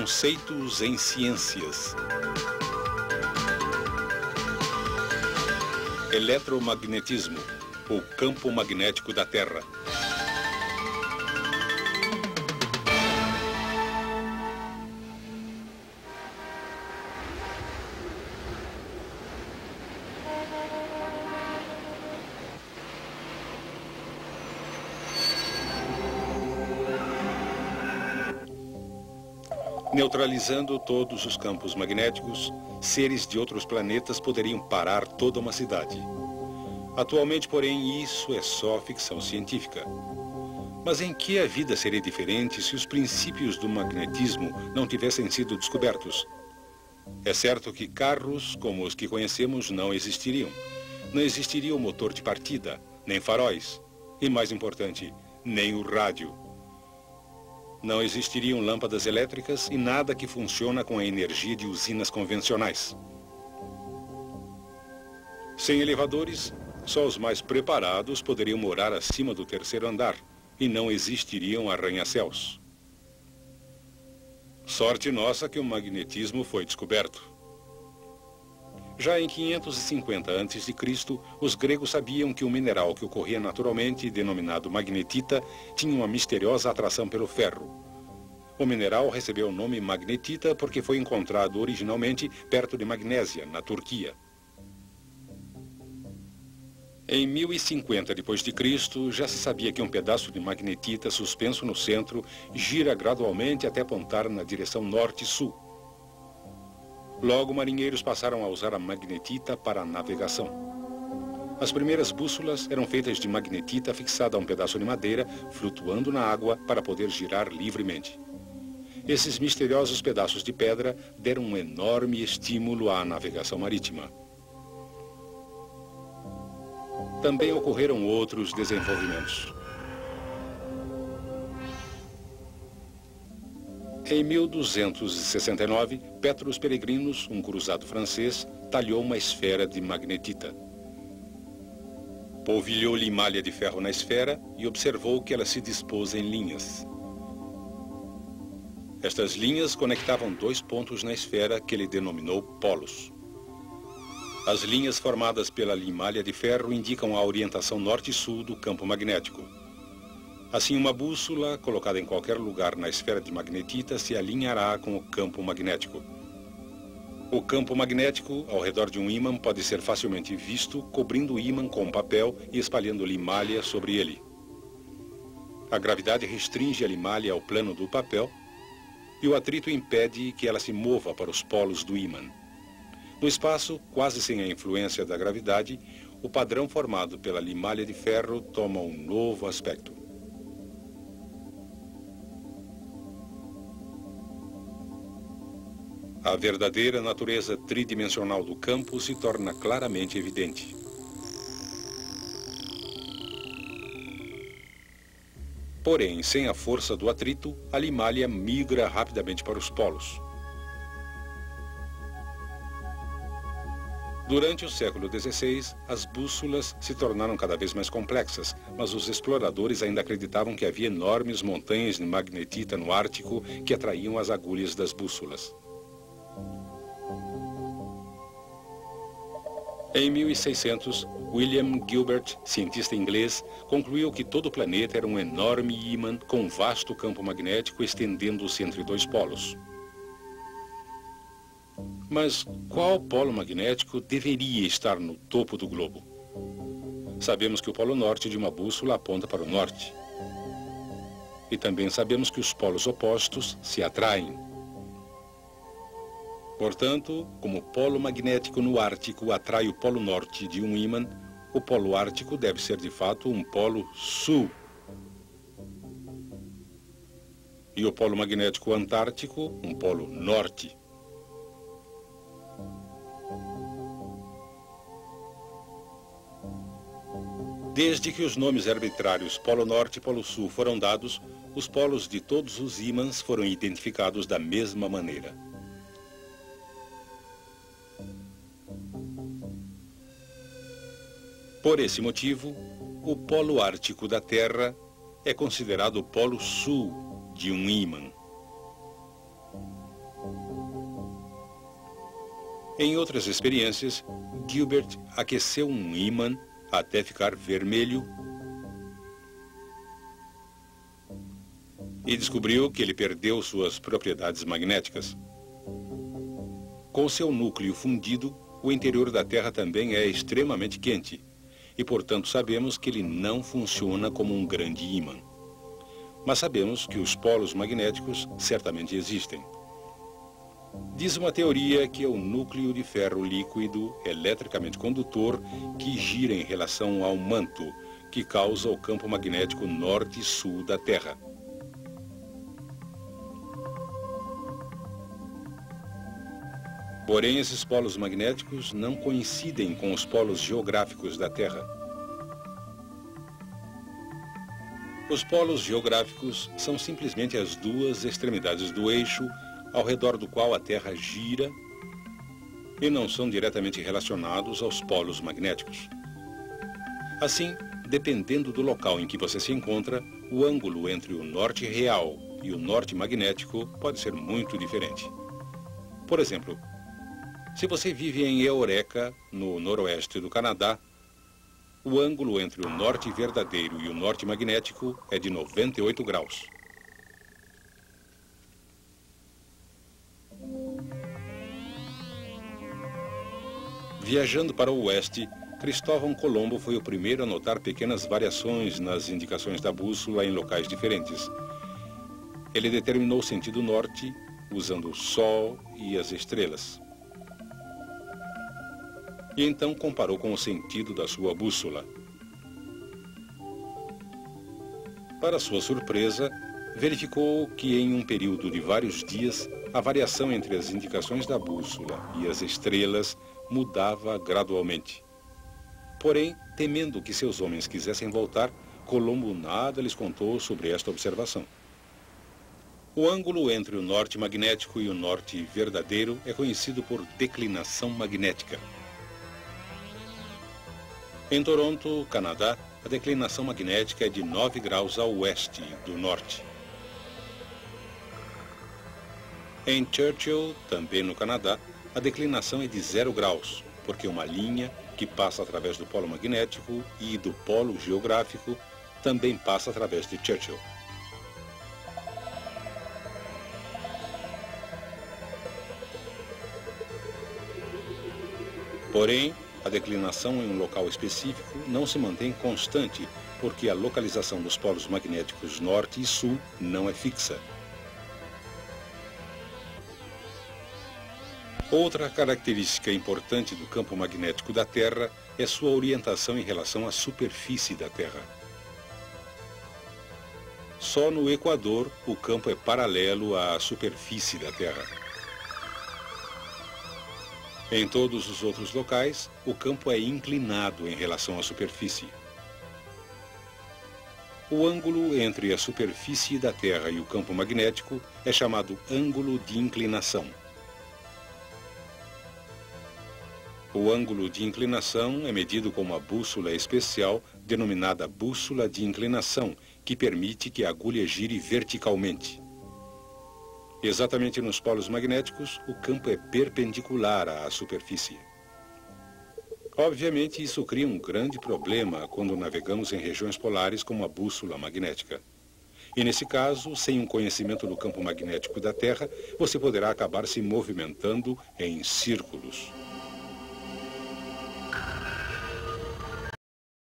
Conceitos em ciências. Eletromagnetismo, o campo magnético da Terra. Neutralizando todos os campos magnéticos, seres de outros planetas poderiam parar toda uma cidade. Atualmente, porém, isso é só ficção científica. Mas em que a vida seria diferente se os princípios do magnetismo não tivessem sido descobertos? É certo que carros como os que conhecemos não existiriam. Não existiria o motor de partida, nem faróis. E, mais importante, nem o rádio. Não existiriam lâmpadas elétricas e nada que funciona com a energia de usinas convencionais. Sem elevadores, só os mais preparados poderiam morar acima do terceiro andar e não existiriam arranha-céus. Sorte nossa que o magnetismo foi descoberto. Já em 550 a.C., os gregos sabiam que o mineral que ocorria naturalmente, denominado magnetita, tinha uma misteriosa atração pelo ferro. O mineral recebeu o nome magnetita porque foi encontrado originalmente perto de Magnésia, na Turquia. Em 1050 d.C., já se sabia que um pedaço de magnetita suspenso no centro gira gradualmente até apontar na direção norte-sul. Logo, marinheiros passaram a usar a magnetita para a navegação. As primeiras bússolas eram feitas de magnetita fixada a um pedaço de madeira, flutuando na água para poder girar livremente. Esses misteriosos pedaços de pedra deram um enorme estímulo à navegação marítima. Também ocorreram outros desenvolvimentos. Em 1269, Petrus Peregrinus, um cruzado francês, talhou uma esfera de magnetita. Polvilhou-lhe malha de ferro na esfera e observou que ela se dispôs em linhas. Estas linhas conectavam dois pontos na esfera que ele denominou polos. As linhas formadas pela limalha de ferro indicam a orientação norte e sul do campo magnético. Assim, uma bússola, colocada em qualquer lugar na esfera de magnetita, se alinhará com o campo magnético. O campo magnético, ao redor de um ímã, pode ser facilmente visto, cobrindo o ímã com papel e espalhando limalha sobre ele. A gravidade restringe a limalha ao plano do papel e o atrito impede que ela se mova para os polos do ímã. No espaço, quase sem a influência da gravidade, o padrão formado pela limalha de ferro toma um novo aspecto. A verdadeira natureza tridimensional do campo se torna claramente evidente. Porém, sem a força do atrito, a limalha migra rapidamente para os polos. Durante o século XVI, as bússolas se tornaram cada vez mais complexas, mas os exploradores ainda acreditavam que havia enormes montanhas de magnetita no Ártico que atraíam as agulhas das bússolas. Em 1600, William Gilbert, cientista inglês, concluiu que todo o planeta era um enorme ímã com um vasto campo magnético estendendo-se entre dois polos. Mas qual polo magnético deveria estar no topo do globo? Sabemos que o polo norte de uma bússola aponta para o norte. E também sabemos que os polos opostos se atraem. Portanto, como o polo magnético no Ártico atrai o polo norte de um ímã, o polo ártico deve ser de fato um polo sul. E o polo magnético antártico, um polo norte. Desde que os nomes arbitrários Polo Norte e Polo Sul foram dados, os polos de todos os ímãs foram identificados da mesma maneira. Por esse motivo, o polo ártico da Terra é considerado o polo sul de um ímã. Em outras experiências, Gilbert aqueceu um ímã até ficar vermelho e descobriu que ele perdeu suas propriedades magnéticas. Com seu núcleo fundido, o interior da Terra também é extremamente quente e, portanto, sabemos que ele não funciona como um grande ímã. Mas sabemos que os polos magnéticos certamente existem. Diz uma teoria que é o núcleo de ferro líquido eletricamente condutor que gira em relação ao manto, que causa o campo magnético norte e sul da Terra. Porém, esses polos magnéticos não coincidem com os polos geográficos da Terra. Os polos geográficos são simplesmente as duas extremidades do eixo ao redor do qual a Terra gira e não são diretamente relacionados aos polos magnéticos. Assim, dependendo do local em que você se encontra, o ângulo entre o norte real e o norte magnético pode ser muito diferente. Por exemplo, se você vive em Eureka, no noroeste do Canadá, o ângulo entre o norte verdadeiro e o norte magnético é de 98 graus. Viajando para o oeste, Cristóvão Colombo foi o primeiro a notar pequenas variações nas indicações da bússola em locais diferentes. Ele determinou o sentido norte usando o Sol e as estrelas. E então comparou com o sentido da sua bússola. Para sua surpresa, verificou que em um período de vários dias, a variação entre as indicações da bússola e as estrelas mudava gradualmente. Porém, temendo que seus homens quisessem voltar, Colombo nada lhes contou sobre esta observação. O ângulo entre o norte magnético e o norte verdadeiro é conhecido por declinação magnética. Em Toronto, Canadá, a declinação magnética é de 9 graus a oeste do norte. Em Churchill, também no Canadá, a declinação é de 0 graus, porque uma linha que passa através do polo magnético e do polo geográfico também passa através de Churchill. Porém, a declinação em um local específico não se mantém constante, porque a localização dos polos magnéticos norte e sul não é fixa. Outra característica importante do campo magnético da Terra é sua orientação em relação à superfície da Terra. Só no Equador o campo é paralelo à superfície da Terra. Em todos os outros locais, o campo é inclinado em relação à superfície. O ângulo entre a superfície da Terra e o campo magnético é chamado ângulo de inclinação. O ângulo de inclinação é medido com uma bússola especial denominada bússola de inclinação, que permite que a agulha gire verticalmente. Exatamente nos polos magnéticos, o campo é perpendicular à superfície. Obviamente, isso cria um grande problema quando navegamos em regiões polares com uma bússola magnética. E nesse caso, sem um conhecimento do campo magnético da Terra, você poderá acabar se movimentando em círculos.